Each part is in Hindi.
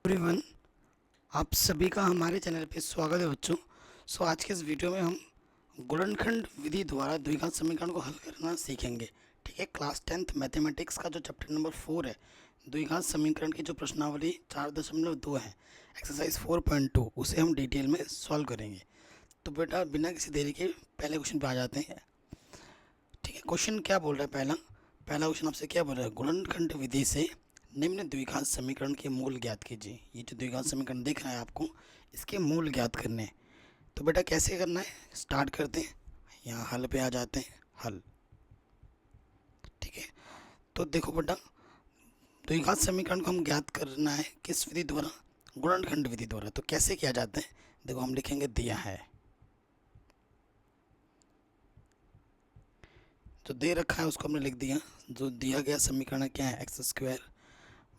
एवरीवन, आप सभी का हमारे चैनल पे स्वागत है बच्चों। आज के इस वीडियो में हम गुणनखंड विधि द्वारा द्विघात समीकरण को हल करना सीखेंगे। ठीक है, क्लास 10th मैथमेटिक्स का जो चैप्टर नंबर 4 है, द्विघात समीकरण की जो प्रश्नावली 4.2 है, एक्सरसाइज 4.2, उसे हम डिटेल में सॉल्व करेंगे। तो बेटा बिना किसी देरी के पहले क्वेश्चन पे आ जाते हैं। ठीक है, क्वेश्चन क्या बोल रहा है? पहला क्वेश्चन आपसे क्या बोल रहा है? गुणनखंड विधि से निम्न द्विघात समीकरण के मूल ज्ञात कीजिए। ये जो द्विघात समीकरण दिख रहा है आपको, इसके मूल ज्ञात करने हैं। तो बेटा कैसे करना है, स्टार्ट करते हैं। यहाँ हल पे आ जाते हैं, हल। ठीक है, तो देखो बेटा, द्विघात समीकरण को हम ज्ञात करना है किस विधि द्वारा? गुणनखंड विधि द्वारा। तो कैसे किया जाता है? देखो हम लिखेंगे दिया है, जो दे रखा है उसको हमने लिख दिया। जो दिया गया समीकरण क्या है? एक्स स्क्वायर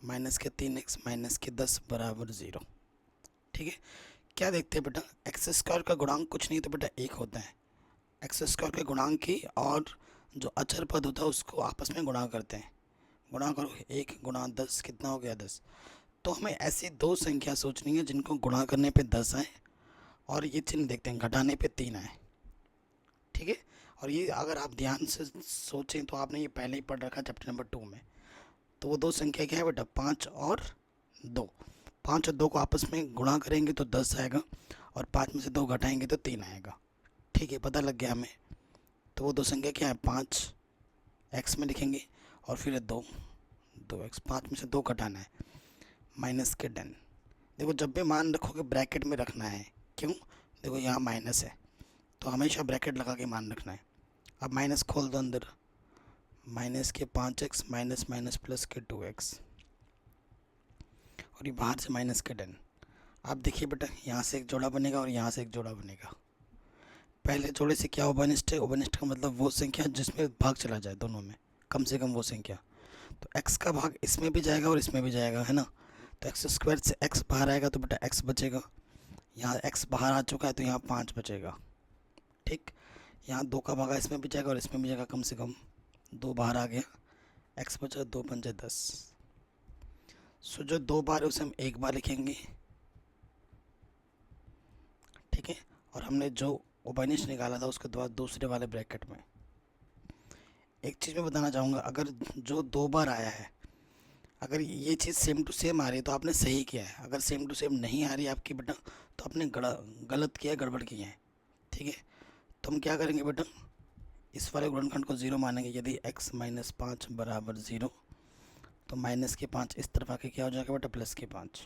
माइनस के 3x माइनस के 10 बराबर 0। ठीक है, क्या देखते हैं बेटा? एक्स स्क्वायर का गुणांक कुछ नहीं तो बेटा एक होता है। एक्स स्क्वायर के गुणांक की और जो अचर पद होता है उसको आपस में गुणा करते हैं। गुणा करो, 1 गुणा 10 कितना हो गया? 10। तो हमें ऐसी दो संख्या सोचनी है जिनको गुणा करने पे 10 आए और ये चिन्ह देखते हैं घटाने पे 3 आए। ठीक है, और ये अगर आप ध्यान से सोचें तो आपने ये पहले ही पढ़ रखा चैप्टर नंबर 2 में। तो वो दो संख्या क्या है बेटा? 5 और 2। 5 और 2 को आपस में गुणा करेंगे तो 10 आएगा और 5 में से 2 घटाएंगे तो 3 आएगा। ठीक है, पता लग गया हमें। तो वो दो संख्या क्या है? 5 एक्स में लिखेंगे और फिर 2 एक्स। 5 में से 2 घटाना है, माइनस के 10। देखो जब भी मान रखोगे ब्रैकेट में रखना है। क्यों? देखो यहाँ माइनस है तो हमेशा ब्रैकेट लगा के मान रखना है। अब माइनस खोल दो अंदर, माइनस के 5x माइनस माइनस प्लस के 2x और ये बाहर से माइनस के 10। आप देखिए बेटा, यहाँ से एक जोड़ा बनेगा और यहाँ से एक जोड़ा बनेगा। पहले जोड़े से क्या ओवरनिस्ट है? ओवरनिस्ट का मतलब वो संख्या जिसमें भाग चला जाए, दोनों में कम से कम वो संख्या। तो x का भाग इसमें भी जाएगा और इसमें भी जाएगा, है ना? तो एक्स स्क्वायर से x बाहर आएगा तो बेटा x बचेगा। यहाँ x बाहर आ चुका है तो यहाँ 5 बचेगा। ठीक, यहाँ 2 का भागा इसमें भी जाएगा और इसमें भी जाएगा, कम से कम 2 बाहर आ गया, x बचा 2 पंजे 10। सो जो 2 बार है उसे हम 1 बार लिखेंगे। ठीक है, और हमने जो ओबानिश निकाला था उसके बाद दूसरे वाले ब्रैकेट में। एक चीज़ मैं बताना चाहूँगा, अगर जो 2 बार आया है, अगर ये चीज़ सेम टू सेम आ रही है तो आपने सही किया है। अगर सेम टू सेम नहीं आ रही है आपकी बेटा तो आपने गलत किया है, गड़बड़ किया है। ठीक है, तो हम क्या करेंगे बेटा, इस वाले गुणनखंड को 0 मानेंगे। यदि x माइनस 5 बराबर 0 तो माइनस के 5 इस तरफ आके क्या हो जाएगा बेटा? प्लस के 5।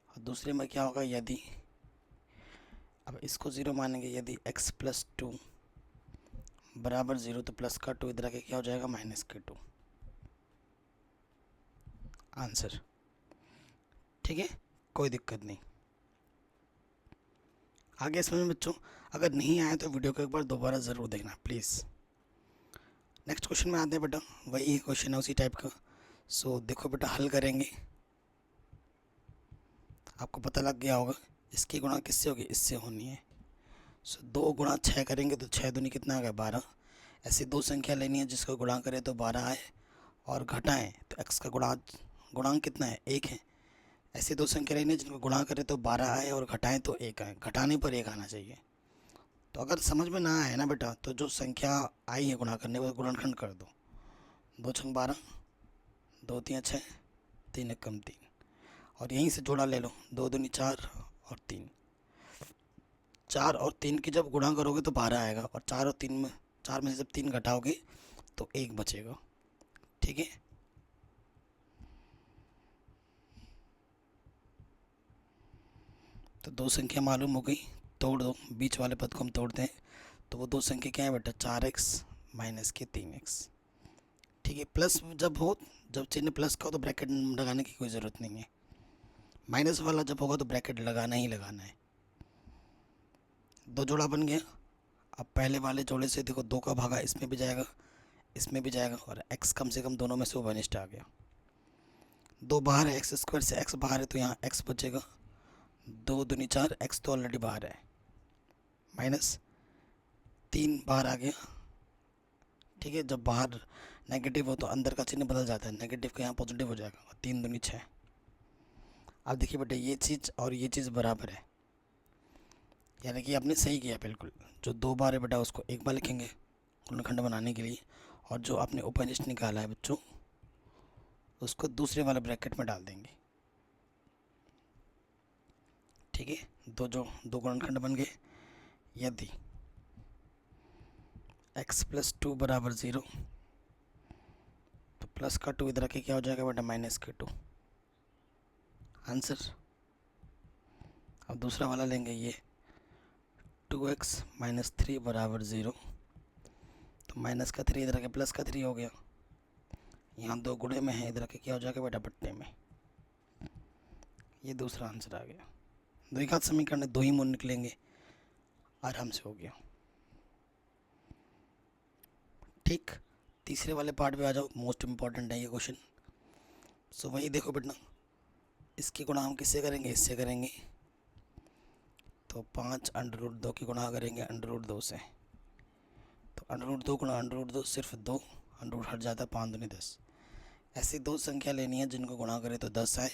और दूसरे में क्या होगा? यदि अब इसको 0 मानेंगे, यदि x प्लस 2 बराबर 0 तो प्लस का 2 इधर आके क्या हो जाएगा? माइनस के 2। आंसर। ठीक है, कोई दिक्कत नहीं। आगे समझ बच्चों, अगर नहीं आया तो वीडियो को एक बार दोबारा ज़रूर देखना प्लीज़। नेक्स्ट क्वेश्चन में आते हैं बेटा, वही क्वेश्चन है उसी टाइप का। देखो बेटा, हल करेंगे। आपको पता लग गया होगा इसकी गुणा किससे होगी? इससे होनी है। 2 गुणा 6 करेंगे तो 6 दूनी कितना आ गया? 12। ऐसी दो संख्या लेनी है जिसको गुणा करें तो 12 आए और घटाएं तो x का गुणांक कितना है? 1 है। ऐसी दो संख्या लेनी है जिनको गुणा करें तो 12 आए और घटाएं तो 1 आए। घटाने पर 1 आना चाहिए। तो अगर समझ में ना आए ना बेटा तो जो संख्या आई है गुणा करने को गुणनखंड कर दो। 2 छंग 12, 2 3 6, 3 एकम 3 और यहीं से जोड़ा ले लो। 2 दूनी 4 और 3। 4 और 3 की जब गुणा करोगे तो 12 आएगा और 4 में से जब 3 घटाओगे तो 1 बचेगा। ठीक है, तो दो संख्या मालूम हो गई, तोड़ दो। बीच वाले पद को हम तोड़ते हैं तो वो दो संख्या क्या है बेटा? 4x माइनस के 3x। ठीक है, प्लस जब चिन्ह प्लस का हो तो ब्रैकेट लगाने की कोई ज़रूरत नहीं है। माइनस वाला जब होगा तो ब्रैकेट लगाना ही लगाना है। दो जोड़ा बन गया। अब पहले वाले जोड़े से देखो 2 का भागा इसमें भी जाएगा, इसमें भी जाएगा और x कम से कम दोनों में से ओवरनिस्ट आ गया। 2 बाहर है, एक्स स्क्वायर से x बाहर है तो यहाँ x बचेगा। 2 दूनी 4, x तो ऑलरेडी बाहर है, माइनस 3 बाहर आ गया। ठीक है, जब बाहर नेगेटिव हो तो अंदर का चिन्ह बदल जाता है, नेगेटिव का यहाँ पॉजिटिव हो जाएगा। 3 दूनी 6, अब देखिए बेटा ये चीज़ और ये चीज़ बराबर है, यानी कि आपने सही किया बिल्कुल। जो 2 बार है बेटा उसको 1 बार लिखेंगे गुणनखंड बनाने के लिए, और जो आपने उपनिष्ठ निकाला है बच्चों उसको दूसरे वाले ब्रैकेट में डाल देंगे। ठीक है, दो गुणनखंड बन गए। यदि x + 2 = 0 तो प्लस का 2 इधर के क्या हो जाएगा बेटा -2 आंसर। अब दूसरा वाला लेंगे, ये 2x - 3 = 0 तो माइनस का 3 इधर के प्लस का 3 हो गया। यहाँ 2 गुणे में है, इधर के क्या हो जाएगा बेटा बट्टे में। ये दूसरा आंसर आ गया। द्विघात समीकरण 2 ही मूल निकलेंगे, आराम से हो गया। ठीक, तीसरे वाले पार्ट पे आ जाओ, मोस्ट इम्पॉर्टेंट है ये क्वेश्चन। सो वही देखो बेटा, इसकी गुणा हम किससे करेंगे, इससे करेंगे। तो 5 √2 की गुणा करेंगे √2 से, तो √2 गुणा √2 सिर्फ 2, √ हट जाता है, 5 दूनी 10। ऐसी 2 संख्या लेनी है जिनको गुणा करें तो 10 आए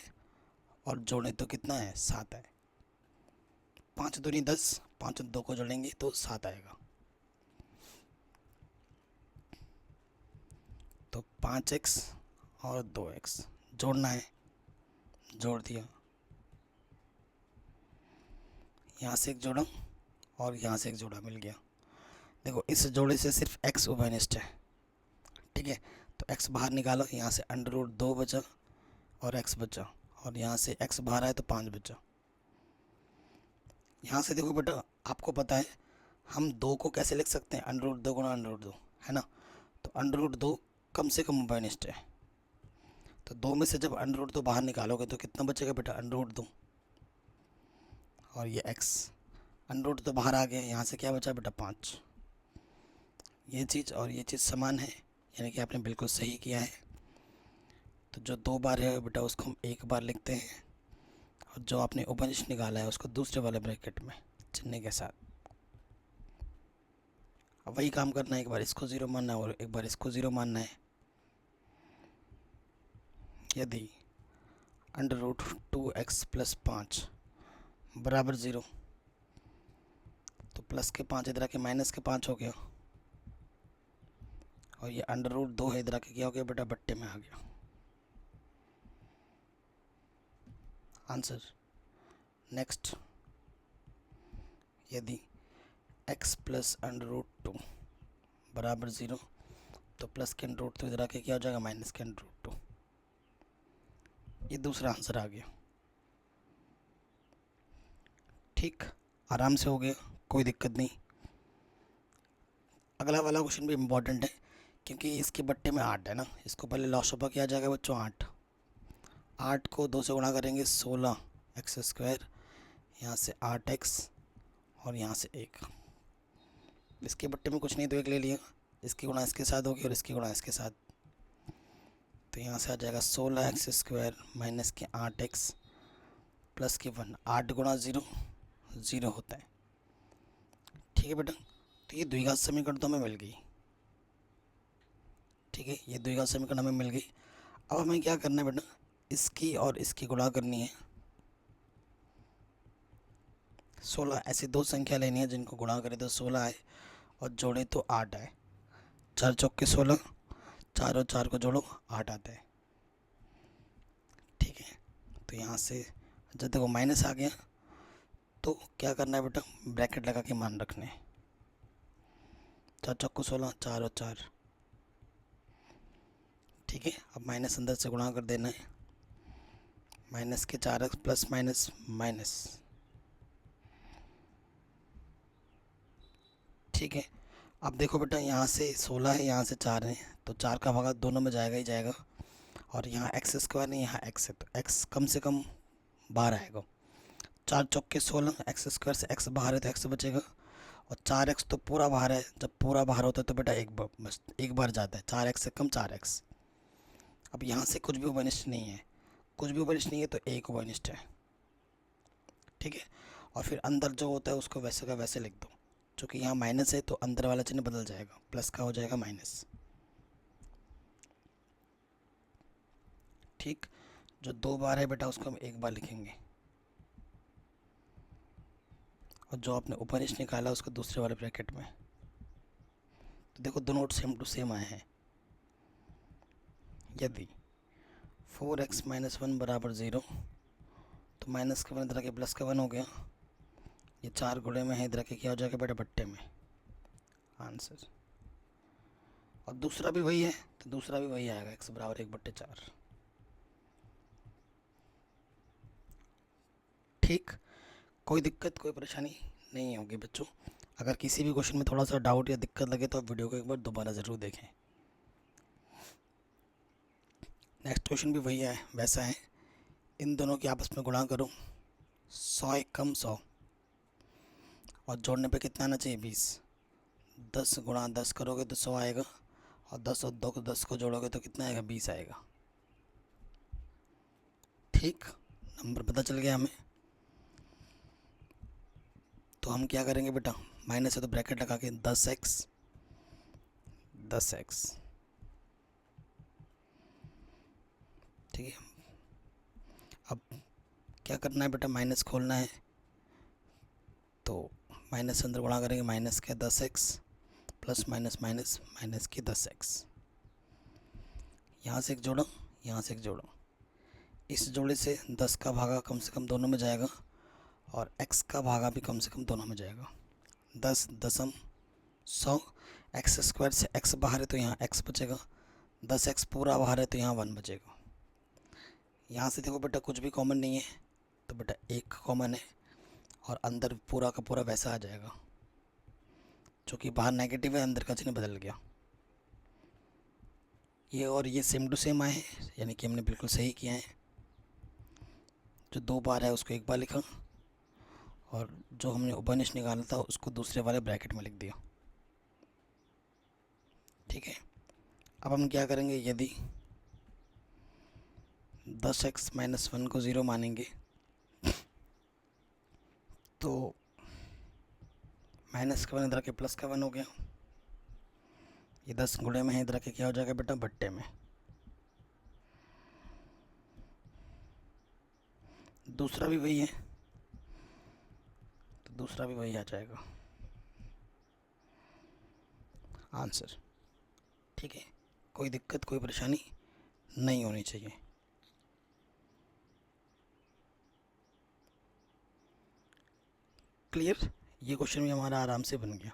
और जोड़ें तो कितना है 7 आए। 5 दूनी 10, 5 2 को जोड़ेंगे तो 7 आएगा। तो 5x और 2x जोड़ना है, जोड़ दिया। यहाँ से एक जोड़ा और यहाँ से एक जोड़ा मिल गया। देखो इस जोड़े से सिर्फ x उभयनिष्ठ है, ठीक है। तो x बाहर निकालो, यहाँ से √2 बचा और x बचा, और यहाँ से x बाहर आए तो 5 बचा। यहाँ से देखो बेटा आपको पता है हम 2 को कैसे लिख सकते हैं, √2 गुणा √2 है ना। तो √2 कम से कम उभयनिष्ठ है, तो 2 में से जब √2 बाहर निकालोगे तो कितना बचेगा बेटा √2, और ये x √2 बाहर आ गया, यहाँ से क्या बचा बेटा 5। ये चीज़ और ये चीज़ समान है, यानी कि आपने बिल्कुल सही किया है। तो जो 2 बार है बेटा उसको हम 1 बार लिखते हैं, और जो आपने उपनिष्ठ निकाला है उसको दूसरे वाले ब्रैकेट में चिन्ह के साथ। अब वही काम करना है, एक बार इसको 0 मानना है और एक बार इसको 0 मानना है। यदि √2x + 5 = 0 तो प्लस के 5 इधर के माइनस के 5 हो गया, और ये √2 है इधर के क्या हो गया बेटा बट्टे में आ गया आंसर। नेक्स्ट, यदि x + √2 = 0 तो प्लस के √2 इधर के क्या हो जाएगा माइनस के √2। ये दूसरा आंसर आ गया। ठीक, आराम से हो गया, कोई दिक्कत नहीं। अगला वाला क्वेश्चन भी इम्पोर्टेंट है, क्योंकि इसके बट्टे में 8 है ना। इसको पहले लॉसोपा किया जाएगा बच्चों 8 को 2 से गुणा करेंगे 16x², यहाँ से 8x और यहाँ से 1। इसके बट्टे में कुछ नहीं तो 1 ले लिया, इसकी गुणा इसके साथ होगी और इसकी गुणा इसके साथ, तो यहाँ से आ जाएगा 16x² माइनस के 8x प्लस के 1। 8 गुणा 0 0 होता है, ठीक है बेटा। तो ये द्विघात समीकरण तो हमें मिल गई, ठीक है, ये द्विघात समीकरण हमें मिल गई। अब हमें क्या करना है बेटा, इसकी और इसकी गुणा करनी है। 16 ऐसी 2 संख्या लेनी है जिनको गुणा करें तो 16 आए और जोड़े तो 8 आए। 4 चौके 16, 4 और 4 को जोड़ो 8 आता है, ठीक है। तो यहाँ से जब देखो माइनस आ गया तो क्या करना है बेटा, ब्रैकेट लगा के मान रखने हैं। 4 चौको 16, 4 और 4, ठीक है। अब माइनस अंदर से गुणा कर देना है, माइनस के 4x प्लस माइनस माइनस, ठीक है। अब देखो बेटा यहाँ से 16 है, यहाँ से 4 है, तो 4 का भागा दोनों में जाएगा ही जाएगा, और यहाँ x² नहीं यहाँ x है, तो x कम से कम बाहर आएगा। 4 चौके 16, x² से x बाहर है तो x बचेगा, और 4x तो पूरा बाहर है। जब पूरा बाहर होता है तो बेटा एक बार जाता है, 4x से कम 4x। अब यहाँ से कुछ भी उभयनिष्ठ नहीं है, कुछ भी उभयनिष्ठ नहीं है तो एक उभयनिष्ठ है, ठीक है। और फिर अंदर जो होता है उसको वैसे का वैसे लिख दो, चूँकि यहाँ माइनस है तो अंदर वाला चिन्ह बदल जाएगा, प्लस का हो जाएगा माइनस, ठीक। जो 2 बार है बेटा उसको हम 1 बार लिखेंगे, और जो आपने ऊपर नीचे निकाला उसको दूसरे वाले ब्रैकेट में। तो देखो दोनों सेम टू सेम आए हैं। यदि 4x माइनस 1 बराबर 0, तो माइनस का 1 इधर के प्लस का 1 हो गया, ये 4 गुणे में है, इधर के क्या हो जाएगा बेटा बट्टे में, आंसर। और दूसरा भी वही है, तो दूसरा भी वही आएगा, x बराबर 1/4। ठीक, कोई दिक्कत कोई परेशानी नहीं होगी बच्चों। अगर किसी भी क्वेश्चन में थोड़ा सा डाउट या दिक्कत लगे तो आप वीडियो को एक बार दोबारा ज़रूर देखें। नेक्स्ट क्वेश्चन भी वही है, वैसा है। इन दोनों की आपस में गुणा करो, 100 एक कम 100, और जोड़ने पे कितना आना चाहिए 20। 10 गुणा 10 करोगे तो 100 आएगा, और 10 और 2 को 10 को जोड़ोगे तो कितना आएगा 20 आएगा। ठीक, नंबर पता चल गया हमें। तो हम क्या करेंगे बेटा, माइनस है तो ब्रैकेट लगा के 10x ठीक है। अब क्या करना है बेटा, माइनस खोलना है, तो माइनस अंदर गुणा करेंगे, माइनस के 10x plus minus minus minus की 10x, यहाँ से एक जोड़ो, यहाँ से एक जोड़ो, इस जोड़े से 10 का भागा कम से कम दोनों में जाएगा, और x का भागा भी कम से कम दोनों में जाएगा। 10 दशम 100, एक्स स्क्वायर से x बाहर है तो यहाँ x बचेगा, 10x पूरा बाहर है तो यहाँ 1 बचेगा। यहाँ से देखो बेटा कुछ भी कॉमन नहीं है, तो बेटा 1 कॉमन है, और अंदर पूरा का पूरा वैसा आ जाएगा, जो कि बाहर नेगेटिव है, अंदर का चिन्ह बदल गया। ये और ये सेम टू सेम आए हैं, यानी कि हमने बिल्कुल सही किया है। जो 2 बार है उसको 1 बार लिखा, और जो हमने ऊपर नीचे निकाला था उसको दूसरे वाले ब्रैकेट में लिख दिया। ठीक है, अब हम क्या करेंगे, यदि 10x माइनस 1 को 0 मानेंगे तो माइनस का 1 इधर के प्लस का 1 हो गया, ये 10 गुणे में है, इधर के क्या हो जाएगा बेटा बट्टे में। दूसरा भी वही है, तो दूसरा भी वही आ जाएगा, आंसर। ठीक है, कोई दिक्कत कोई परेशानी नहीं होनी चाहिए। क्लियर, ये क्वेश्चन भी हमारा आराम से बन गया।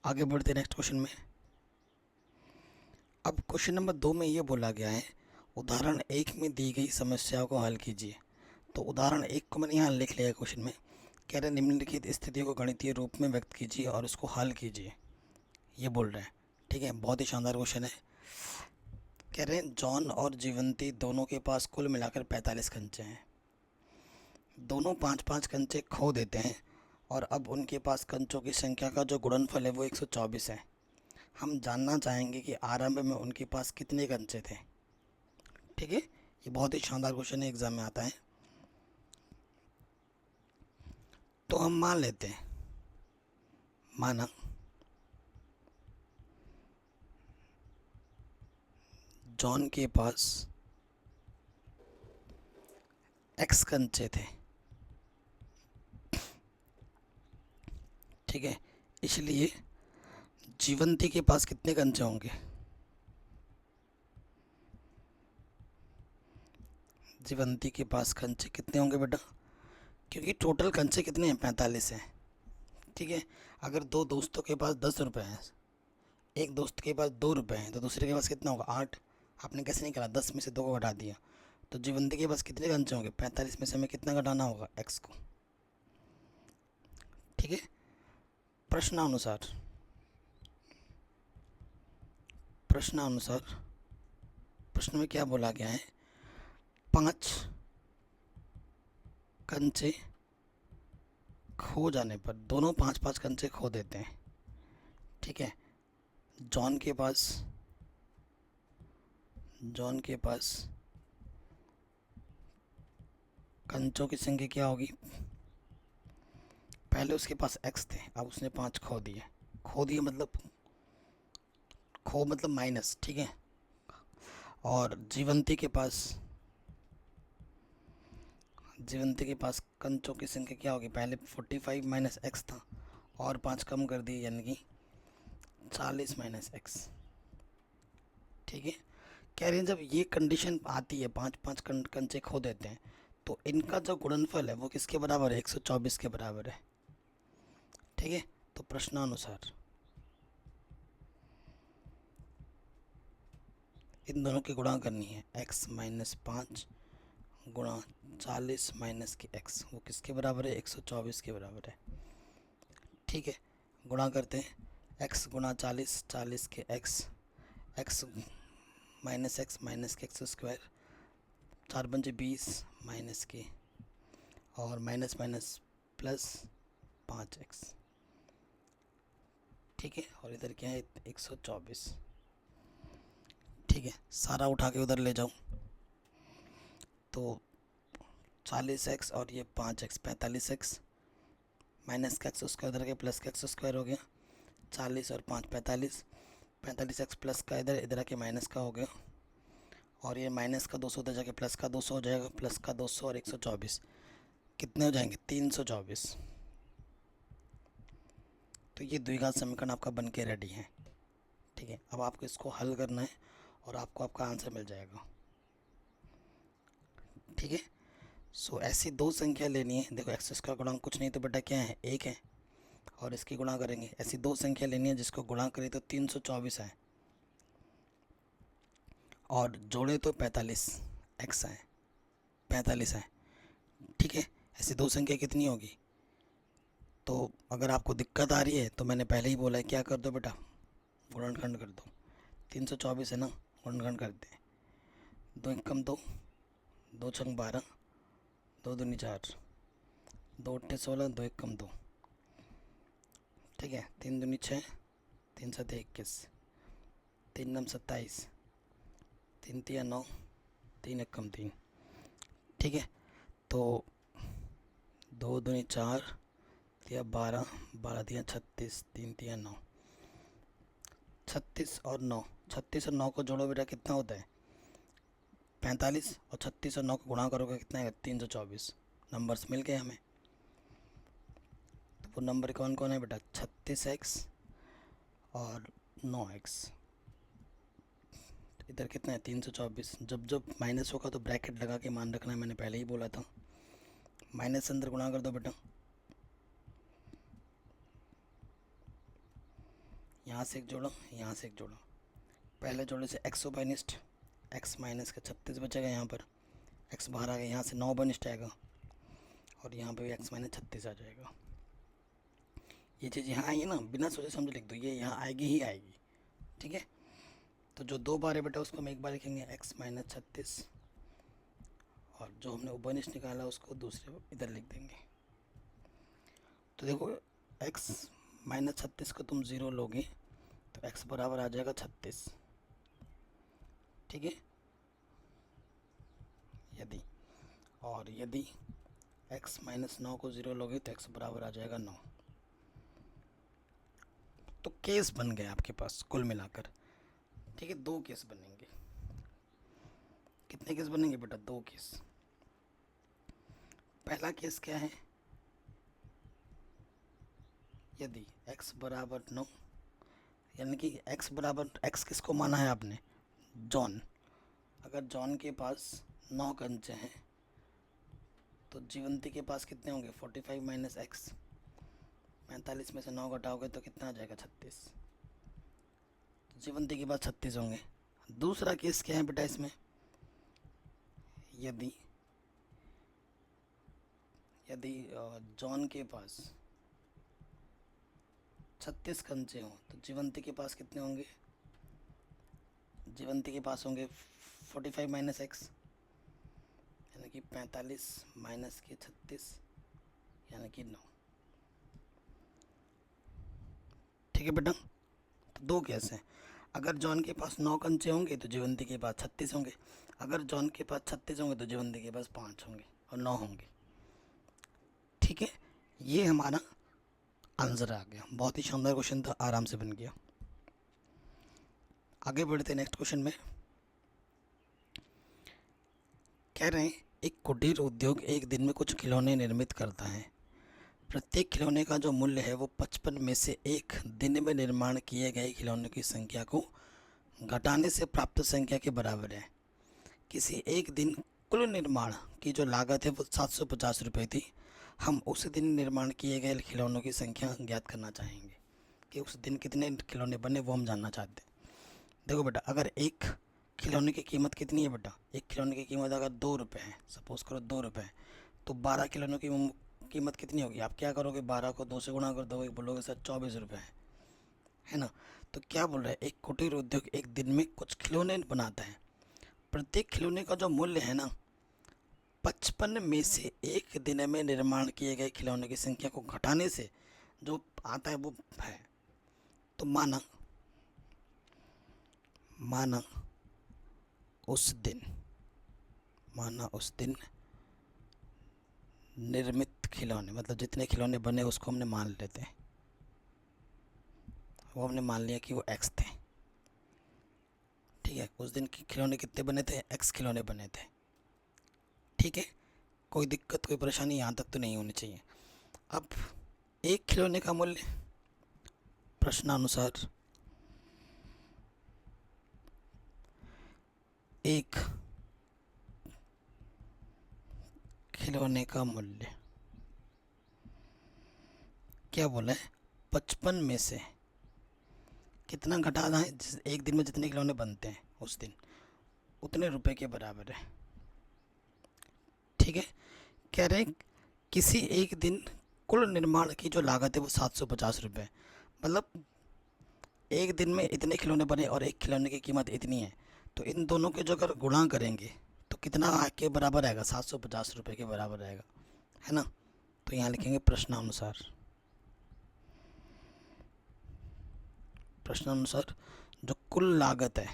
आगे बढ़ते नेक्स्ट क्वेश्चन में। अब क्वेश्चन नंबर 2 में ये बोला गया है, उदाहरण 1 में दी गई समस्या को हल कीजिए। तो उदाहरण 1 को मैंने यहाँ लिख लिया है क्वेश्चन में। कह रहे निम्नलिखित स्थितियों को गणितीय रूप में व्यक्त कीजिए और उसको हल कीजिए, ये बोल रहे हैं। ठीक है, बहुत ही शानदार क्वेश्चन है। कह रहे हैं जॉन और जीवंती दोनों के पास कुल मिलाकर 45 कंचे हैं। दोनों 5-5 कंचे खो देते हैं, और अब उनके पास कंचों की संख्या का जो गुणनफल है वो 124 है। हम जानना चाहेंगे कि आरंभ में उनके पास कितने कंचे थे। ठीक है, ये बहुत ही शानदार क्वेश्चन है, एग्जाम में आता है। तो हम मान लेते हैं, माना जॉन के पास x कंचे थे। ठीक है, इसलिए जीवंती के पास कितने कंचे होंगे, जीवंती के पास कंचे कितने होंगे बेटा, क्योंकि टोटल कंचे कितने हैं 45 हैं। ठीक है, अगर 2 दोस्तों के पास 10 रुपये हैं, एक दोस्त के पास 2 रुपये हैं, तो दूसरे के पास कितना होगा 8। आपने कैसे निकाला, 10 में से 2 को घटा दिया, तो जीवंती के पास कितने कंचे होंगे 45 में से हमें कितना घटाना होगा x को। ठीक है, प्रश्नानुसार प्रश्न में क्या बोला गया है, 5 कंचे खो जाने पर दोनों 5-5 कंचे खो देते हैं। ठीक है, जॉन के पास कंचों की संख्या क्या होगी, पहले उसके पास x थे, अब उसने 5 खो दिए मतलब माइनस। ठीक है, और जीवंती के पास जीवंती के पास कंचों की संख्या क्या होगी, पहले 45 माइनस एक्स था और 5 कम कर दिए यानी कि 40 माइनस एक्स। ठीक है, कह रहे हैं जब ये कंडीशन आती है 5 कंचे खो देते हैं तो इनका जो गुणनफल है वो किसके बराबर है, 124 के बराबर है। ठीक है, तो प्रश्नानुसार इन दोनों की गुणा करनी है, x माइनस 5 गुणा 40 माइनस की x, वो किसके बराबर है, 124 के बराबर है। ठीक है, गुणा करते हैं, x गुणा 40, 40 के x, x माइनस के एक्स स्क्वायर, 4 पंजे 20 माइनस के और माइनस माइनस प्लस 5x। ठीक है, और इधर क्या है 124। ठीक है, सारा उठा के उधर ले जाऊँ तो 40x और ये 5x 45x माइनस का एक्स स्क्वायर इधर के प्लस का एक्स स्क्वायर हो गया, 40 और 5 45x प्लस का इधर आके माइनस का हो गया, और ये माइनस का 200 उधर जाके प्लस का 200 हो जाएगा, प्लस का 200 और 124 कितने हो जाएंगे, 324। तो ये द्विघात समीकरण आपका बन के रेडी है। ठीक है, अब आपको इसको हल करना है और आपको आपका आंसर मिल जाएगा। ठीक है, सो ऐसी दो संख्या लेनी है, देखो एक्स स्क्वायर गुणांक कुछ नहीं तो बेटा क्या है, 1 है, और इसकी गुणा करेंगे। ऐसी दो संख्या लेनी है जिसको गुणा करें तो 324 है और जोड़े तो 45 एक्स है, 45 है। ठीक है, ऐसी दो संख्या कितनी होगी, तो अगर आपको दिक्कत आ रही है तो मैंने पहले ही बोला है क्या कर दो बेटा, गुणनखंड कर दो। 324 है ना, गुणनखंड करते हैं, 2 एकम 2, 2 छंग 12, 2 दूनी 4, 2 अट्ठे 16, 2 एकम 2। ठीक है, 3 दूनी 6, 3 सते 21, 3 नम 27, 3 तिया 9, 3 एकम 3। ठीक है, तो 2 दूनी 4 तिया 12, 12 तिया 36, 3 तिया 9, 36 और 9, 36 और 9 को जोड़ो बेटा कितना होता है 45, और 36 और 9 को गुणा करोगे कितना है 324। नंबर्स मिल गए हमें, तो वो नंबर कौन कौन है बेटा, 36x और 9x। इधर कितना है 324। जब जब माइनस होगा तो ब्रैकेट लगा के मान रखना है, मैंने पहले ही बोला था। माइनस अंदर गुणा कर दो बेटा, यहाँ से एक जोड़ो, यहाँ से एक जोड़ो, पहले जोड़े से एक्स बनिस्ट, एक्स माइनस का 36 बचेगा, यहाँ पर एक्स बाहर आ गया, यहाँ से 9 बनिस्ट आएगा और यहाँ पे भी एक्स माइनस 36 आ जाएगा। ये चीज़ यहाँ आई है ना, बिना सोचे समझे लिख दो, ये यहाँ आएगी ही आएगी। ठीक है, तो जो 2 बार है बेटा उसको हम एक बार लिखेंगे एक्स माइनस 36, और जो हमने उपनिष्ठ निकाला उसको दूसरे इधर लिख देंगे। तो देखो एक्स माइनस 36 को तुम 0 लोगे तो एक्स बराबर आ जाएगा 36। ठीक है, यदि एक्स माइनस 9 को 0 लोगे तो एक्स बराबर आ जाएगा 9। तो केस बन गए आपके पास कुल मिलाकर। ठीक है, 2 केस बनेंगे। कितने केस बनेंगे बेटा, 2 केस। पहला केस क्या है, यदि x बराबर 9, यानी कि x बराबर, x किसको माना है आपने, जॉन। अगर जॉन के पास 9 कंचे हैं तो जीवंती के पास कितने होंगे 45 माइनस एक्स, 45 में से 9 घटाओगे तो कितना आ जाएगा 36। तो जीवंती के पास 36 होंगे। दूसरा केस क्या है बेटा इसमें, यदि जॉन के पास 36 कंचे हों तो जीवंती के पास कितने होंगे, जीवंती के पास होंगे 45 माइनस एक्स, यानी कि 45 माइनस के 36 यानी कि 9। ठीक है बेटा, तो 2 केस हैं। अगर जॉन के पास 9 कंचे होंगे तो जीवंती के पास 36 होंगे, अगर जॉन के पास 36 होंगे तो जीवंती के पास 5 होंगे और 9 होंगे। ठीक है, ये हमारा आंसर आ गया। बहुत ही शानदार क्वेश्चन था, आराम से बन गया। आगे बढ़ते नेक्स्ट क्वेश्चन में। कह रहे हैं एक कुटीर उद्योग एक दिन में कुछ खिलौने निर्मित करता है। प्रत्येक खिलौने का जो मूल्य है वो 55 में से एक दिन में निर्माण किए गए खिलौनों की संख्या को घटाने से प्राप्त संख्या के बराबर है। किसी एक दिन कुल निर्माण की जो लागत है वो 750 रुपये थी। हम उस दिन निर्माण किए गए खिलौनों की संख्या ज्ञात करना चाहेंगे कि उस दिन कितने खिलौने बने, वो हम जानना चाहते हैं। देखो बेटा, अगर एक खिलौने की कीमत कितनी है बेटा, एक खिलौने की कीमत अगर 2 रुपये है, सपोज करो 2 रुपये है, तो 12 खिलौनों की कीमत कितनी होगी? आप क्या करोगे, 12 को 2 से गुणा कर दोगे, बोलोगे सर 24 रुपये है ना। तो क्या बोल रहा है, एक कुटीर उद्योग एक दिन में कुछ खिलौने बनाता है। प्रत्येक खिलौने का जो मूल्य है ना, 55 में से एक दिन में निर्माण किए गए खिलौने की संख्या को घटाने से जो आता है वो है। तो माना उस दिन निर्मित खिलौने, मतलब जितने खिलौने बने उसको हमने मान लेते हैं, वो हमने मान लिया कि वो x थे। ठीक है, उस दिन के खिलौने कितने बने थे? x खिलौने बने थे। ठीक है, कोई दिक्कत कोई परेशानी यहाँ तक तो नहीं होनी चाहिए। अब एक खिलौने का मूल्य प्रश्नानुसार एक खिलौने का मूल्य क्या बोला है? 55 में से कितना घटाना है? जिस एक दिन में जितने खिलौने बनते हैं उस दिन उतने रुपए के बराबर है। ठीक है, कह रहे किसी एक दिन कुल निर्माण की जो लागत है वो 750 रुपये, मतलब एक दिन में इतने खिलौने बने और एक खिलौने की कीमत इतनी है, तो इन दोनों के जो अगर गुणा करेंगे तो कितना के बराबर आएगा? 750 रुपये के बराबर आएगा, है ना। तो यहाँ लिखेंगे प्रश्नानुसार जो कुल लागत है,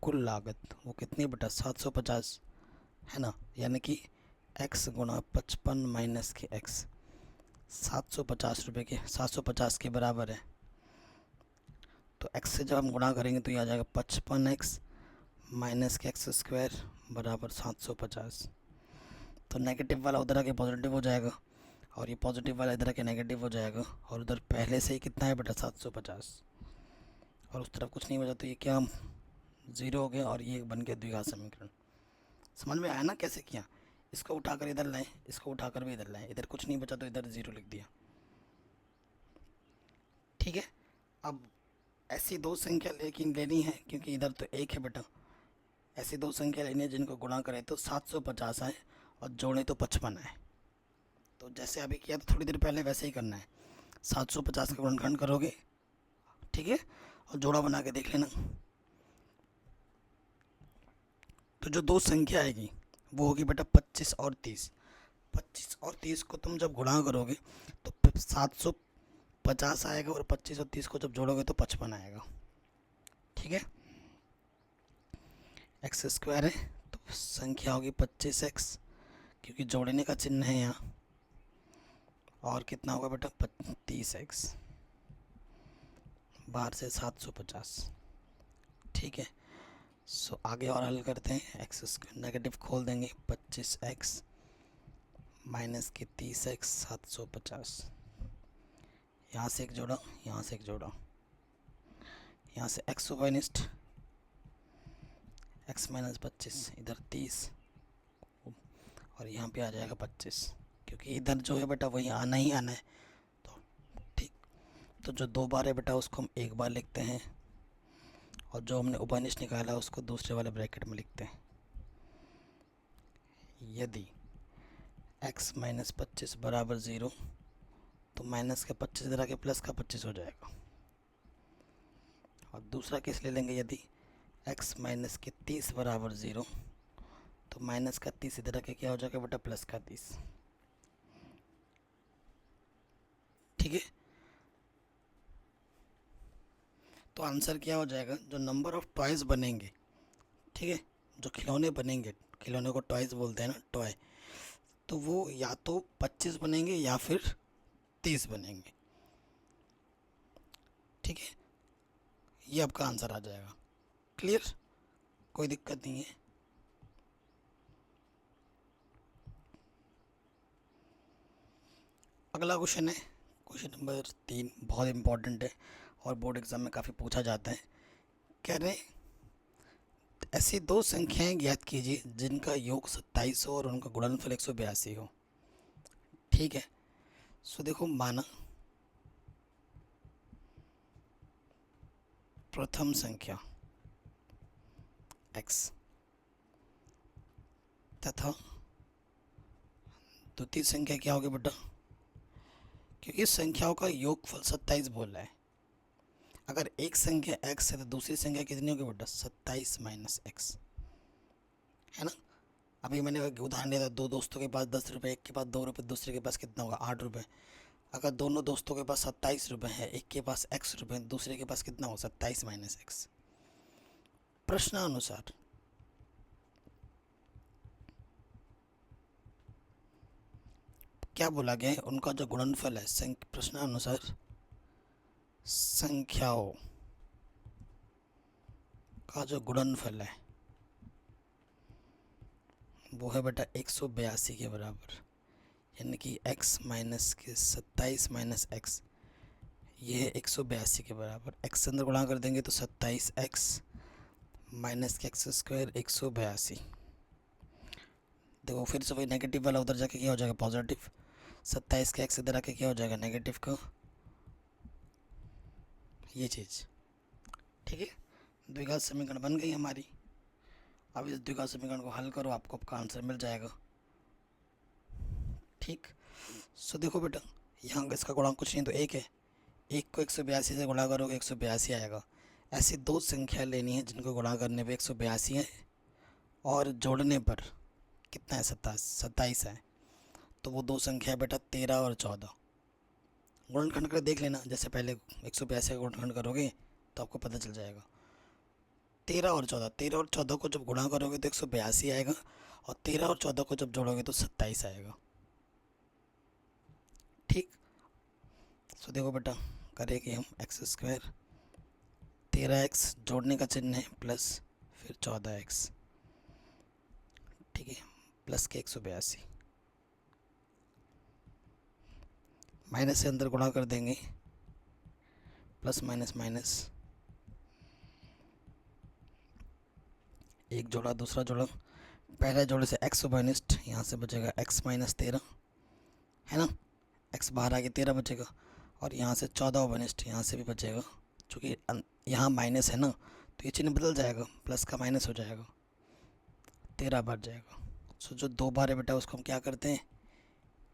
कुल लागत वो कितनी बेटा? 750 है ना, यानी कि x गुणा 55 माइनस के x 750 रुपये के 750 के बराबर है। तो x से जब हम गुणा करेंगे तो ये आ जाएगा 55x माइनस के एक्स स्क्वायर बराबर 750। तो नेगेटिव वाला उधर आके पॉजिटिव हो जाएगा और ये पॉजिटिव वाला इधर आके नेगेटिव हो जाएगा, और उधर पहले से ही कितना है बेटा? 750, और उस तरफ कुछ नहीं बचा, तो ये क्या ज़ीरो हो गया और ये बन गया द्विघात समीकरण। समझ में आया ना कैसे किया? इसको उठाकर इधर लाएं, इसको उठाकर भी इधर लाएं, इधर कुछ नहीं बचा तो इधर ज़ीरो लिख दिया। ठीक है, अब ऐसी दो संख्या लेकिन लेनी है क्योंकि इधर तो एक है बेटा। ऐसी दो संख्या लेनी है जिनको गुणा करें तो 750 आए और जोड़ें तो 55 आए। तो जैसे अभी किया था थोड़ी देर पहले वैसे ही करना है। 750 का गुणनखंड करोगे, ठीक है, और जोड़ा बना के देख लेना। तो जो दो संख्या आएगी वो होगी बेटा 25 और 30। 25 और 30 को तुम जब गुणा करोगे तो 750 आएगा और 25 और 30 को जब जोड़ोगे तो 55 आएगा। ठीक है, एक्स स्क्वायर है तो संख्या होगी 25x, क्योंकि जोड़ने का चिन्ह है यहाँ, और कितना होगा बेटा? 30x, बाहर से 750। ठीक है, सो आगे और हल करते हैं। एक्स स्क्वायर नेगेटिव खोल देंगे, 25x माइनस के 30x 750, यहाँ से एक जोड़ा, यहाँ से एक जोड़ा, यहाँ से x होगा निष्ठ, x माइनस 25, इधर 30 और यहाँ पे आ जाएगा 25, क्योंकि इधर जो है बेटा वही आना ही आना है। तो ठीक, तो जो दो बार है बेटा उसको हम एक बार लिखते हैं, और जो हमने उपनिष्ठ निकाला उसको दूसरे वाले ब्रैकेट में लिखते हैं। यदि x माइनस 25 बराबर 0 तो माइनस का 25 इधर आके प्लस का 25 हो जाएगा। और दूसरा केस ले लेंगे, यदि x माइनस के 30 बराबर 0 तो माइनस का 30 इधर आके क्या हो जाएगा बेटा? प्लस का 30। ठीक है, तो आंसर क्या हो जाएगा? जो नंबर ऑफ टॉयज़ बनेंगे, ठीक है, जो खिलौने बनेंगे, खिलौने को टॉयज़ बोलते हैं ना, टॉय, तो वो या तो 25 बनेंगे या फिर 30 बनेंगे। ठीक है, ये आपका आंसर आ जाएगा। क्लियर? कोई दिक्कत नहीं है। अगला क्वेश्चन है क्वेश्चन नंबर 3, बहुत इंपॉर्टेंट है और बोर्ड एग्जाम में काफ़ी पूछा जाता है। कह रहे हैं ऐसी दो संख्याएं ज्ञात कीजिए जिनका योग 27 हो और उनका गुणनफल 182 हो। ठीक है, सो देखो, माना प्रथम संख्या x तथा द्वितीय संख्या क्या होगी बेटा, क्योंकि इस संख्याओं का योगफल 27 बोल रहा है। अगर एक संख्या x है तो दूसरी संख्या कितनी होगी बेटा, 27 माइनस x, है ना। अभी मैंने एक उदाहरण दिया था, दो दोस्तों के पास 10 रुपये, एक के पास 2 रुपये, दूसरे के पास कितना होगा 8 रुपये। अगर दोनों दोस्तों के पास 27 रुपये है, एक के पास x रुपये, दूसरे के पास कितना होगा 27 माइनस x। प्रश्नानुसार क्या बोला गया है, उनका जो गुणनफल है प्रश्नानुसार संख्याओं का जो गुणनफल है वो है बेटा 182 के बराबर, यानी कि x माइनस के 27 माइनस एक्स, ये है 182 के बराबर। x से अंदर गुणा कर देंगे तो 27x माइनस के एक्स स्क्वायर 182। देखो फिर से वही नेगेटिव वाला उधर जाके क्या हो जाएगा पॉजिटिव, 27 का x इधर आके क्या हो जाएगा नेगेटिव का, ये चीज़। ठीक है, द्विघात समीकरण बन गई हमारी। अब इस द्विघात समीकरण को हल करो, आपको आपका आंसर मिल जाएगा। ठीक, सो देखो बेटा, यहाँ इसका गुणांक कुछ नहीं तो एक है, एक को 182 से गुणा करोगे 182 आएगा। ऐसी दो संख्या लेनी है जिनको गुणा करने पे 182 है और जोड़ने पर कितना है 27 है। तो वो दो संख्या है बेटा 13 और 14। गुणनखंड कर देख लेना, जैसे पहले 182 का गुणनखंड करोगे तो आपको पता चल जाएगा। 13 और 14 को जब गुणा करोगे तो 182 आएगा और 13 और 14 को जब जोड़ोगे तो 27 आएगा। ठीक, सो देखो बेटा, करेंगे हम एक्स स्क्वायर 13x जोड़ने का चिन्ह है प्लस फिर 14x, ठीक है, प्लस के 182, माइनस से अंदर गुणा कर देंगे, प्लस माइनस माइनस, एक जोड़ा दूसरा जोड़ा, पहले जोड़े से x बनिस्ट, यहाँ से बचेगा x माइनस 13, है ना, x बाहर आके 13 बचेगा, और यहाँ से 14 बनिस्ट, यहाँ से भी बचेगा, चूँकि यहाँ माइनस है ना तो ये चिन्ह बदल जाएगा, प्लस का माइनस हो जाएगा, 13 बढ़ जाएगा। सो जो दो बार है बेटा उसको हम क्या करते हैं,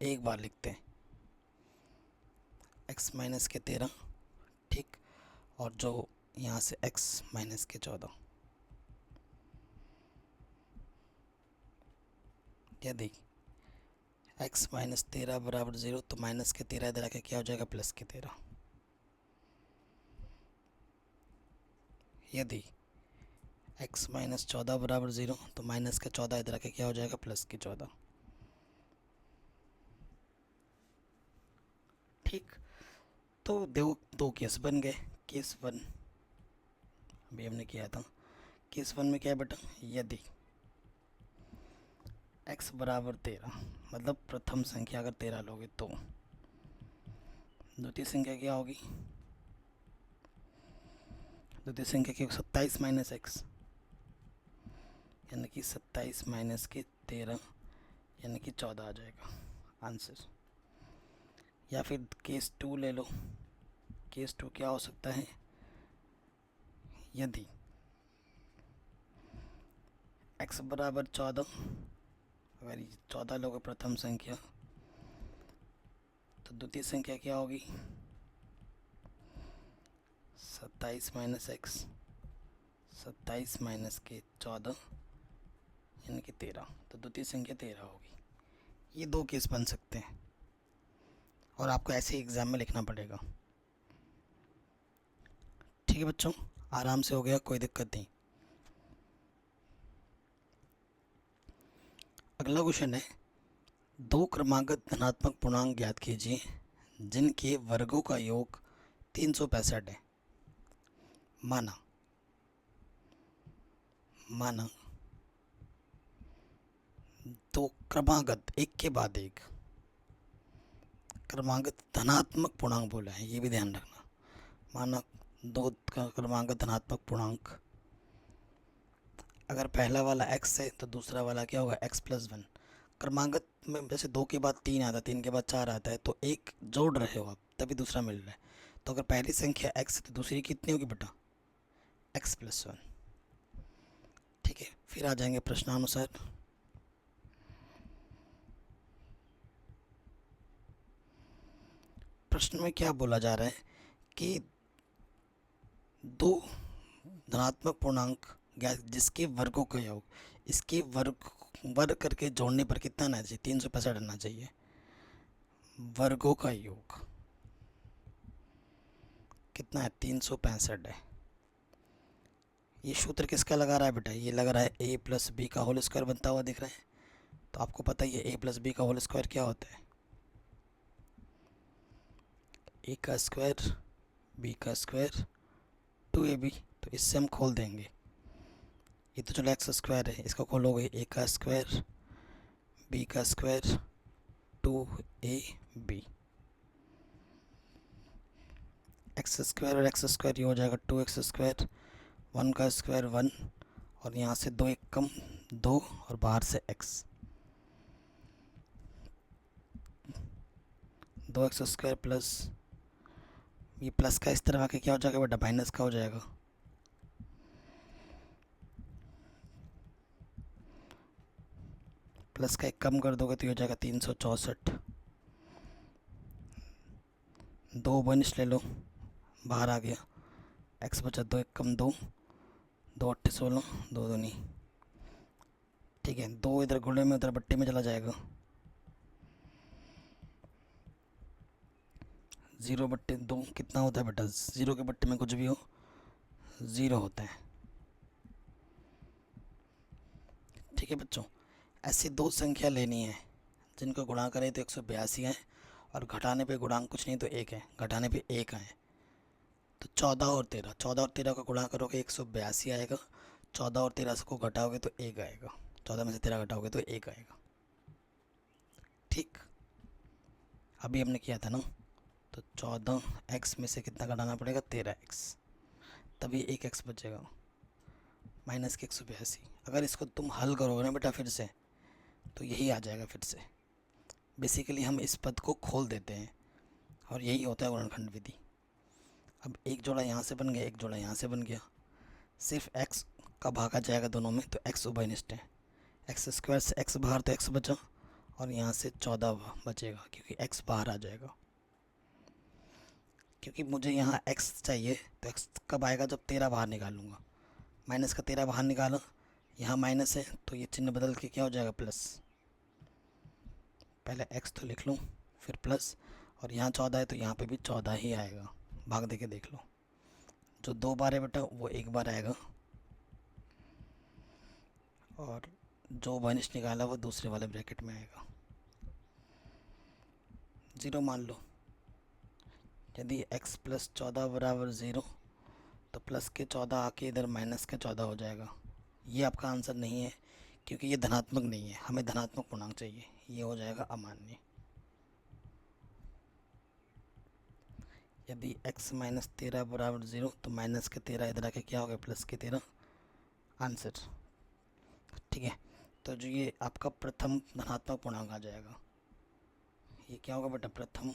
एक बार लिखते हैं, x माइनस के 13, ठीक, और जो यहाँ से x माइनस के 14। यदि x माइनस 13 बराबर 0 तो माइनस के 13 इधर आके क्या हो जाएगा प्लस के 13। यदि x माइनस 14 बराबर 0 तो माइनस के 14 इधर आके क्या हो जाएगा प्लस के 14। ठीक, तो दो केस बन गए। केस 1 अभी हमने किया था, केस 1 में क्या है बेटा, यदि x बराबर 13, मतलब प्रथम संख्या अगर 13 लोगे तो द्वितीय संख्या क्या होगी, द्वितीय संख्या की 27 माइनस एक्स, यानी कि 27 माइनस के 13 यानी कि 14 आ जाएगा आंसर। या फिर केस 2 ले लो, केस 2 क्या हो सकता है, यदि x बराबर 14, अगर 14 लोगे प्रथम संख्या तो द्वितीय संख्या क्या होगी 27 माइनस एक्स, 27 माइनस के 14 यानी कि 13, तो द्वितीय संख्या 13 होगी। ये दो केस बन सकते हैं और आपको ऐसे एग्ज़ाम में लिखना पड़ेगा। ठीक है बच्चों, आराम से हो गया, कोई दिक्कत नहीं। अगला क्वेश्चन है, दो क्रमागत धनात्मक पूर्णांक ज्ञात कीजिए जिनके वर्गों का योग 365 है। माना दो क्रमागत एक के बाद एक क्रमागत धनात्मक पूर्णांक बोला है, ये भी ध्यान रखना। माना दो का क्रमागत धनात्मक पूर्णांक, अगर पहला वाला x है तो दूसरा वाला क्या होगा x प्लस वन। क्रमागत में जैसे दो के बाद तीन आता है, तीन के बाद चार आता है, तो एक जोड़ रहे हो आप तभी दूसरा मिल रहा है। तो अगर पहली संख्या x है तो दूसरी कितनी होगी बेटा, x प्लस वन। ठीक है, फिर आ जाएंगे प्रश्नानुसार। प्रश्न में क्या बोला जा रहा है कि दो धनात्मक पूर्णांक जिसके वर्गों का योग, इसके वर्ग करके जोड़ने पर कितना आना चाहिए, 365 आना चाहिए। वर्गों का योग कितना है, 365 है। ये सूत्र किसका लगा रहा है बेटा, ये लग रहा है a प्लस बी का होल स्क्वायर बनता हुआ दिख रहा है। तो आपको पता ही है a प्लस बी का होल स्क्वायर क्या होता है, a का स्क्वायर b का स्क्वायर 2ab। तो इससे हम खोल देंगे, ये तो चलो एक्स स्क्वायर है, इसका खोलोगे a का स्क्वायर b का स्क्वायर 2ab। एक्स स्क्वायर और एक्स स्क्वायर ये हो जाएगा 2x स्क्वायर, 1 का स्क्वायर 1 और यहाँ से 2 एक कम 2 और बाहर से x, 2x स्क्वायर प्लस ये प्लस का इस तरह आके क्या हो जाएगा बेटा, माइनस का हो जाएगा। प्लस का एक कम कर दोगे तो ये हो जाएगा 364। 2 माइनस ले लो, बाहर आ गया, x बचा 2 एक कम 2, 2 8 16, 2 2 नहीं। ठीक है, 2 इधर गुणे में उधर बट्टे में चला जाएगा, 0 बट्टे 2 कितना होता है बेटा, 0 के बट्टे में कुछ भी हो 0 होता है। ठीक है बच्चों, ऐसी दो संख्या लेनी है जिनको गुणा करें तो 182 है और घटाने पे गुणांक कुछ नहीं तो 1 है, घटाने पे 1 है। तो 14 और 13, 14 और 13 का गुणा करोगे 182 आएगा, 14 और 13 को घटाओगे तो 1 आएगा, 14 में से 13 घटाओगे तो 1 आएगा। ठीक, अभी हमने किया था ना, तो 14x में से कितना घटाना पड़ेगा, 13x, तभी 1x बचेगा माइनस के 182। अगर इसको तुम हल करोगे ना बेटा फिर से, तो यही आ जाएगा फिर से। बेसिकली हम इस पद को खोल देते हैं और यही होता है गुणनखंड विधि। अब एक जोड़ा यहाँ से बन गया, एक जोड़ा यहाँ से बन गया, सिर्फ x का भागा जाएगा दोनों में, तो x उभयनिष्ठ है। एक्स स्क्वायर से x बाहर तो x बचा और यहाँ से 14 बचेगा क्योंकि x बाहर आ जाएगा। क्योंकि मुझे यहाँ x चाहिए तो x कब आएगा, जब 13 बाहर निकालूंगा। माइनस का 13 बाहर निकाला, यहाँ माइनस है तो ये चिन्ह बदल के क्या हो जाएगा, प्लस। पहले x तो लिख लूँ फिर प्लस, और यहाँ 14 है तो यहाँ पे भी 14 ही आएगा। भाग दे के देख लो, जो 2 बार है बेटा वो 1 बार आएगा और जो माइनस निकाला वो दूसरे वाले ब्रैकेट में आएगा। 0 मान लो, यदि x प्लस 14 बराबर 0 तो प्लस के 14 आके इधर माइनस के 14 हो जाएगा। ये आपका आंसर नहीं है क्योंकि ये धनात्मक नहीं है, हमें धनात्मक पूर्णांक चाहिए, ये हो जाएगा अमान्य। यदि x माइनस 13 बराबर 0 तो माइनस के 13 इधर आके क्या हो गया, प्लस के 13 आंसर। ठीक है, तो जो ये आपका प्रथम धनात्मक पूर्णांक आ जाएगा, ये क्या होगा बेटा, प्रथम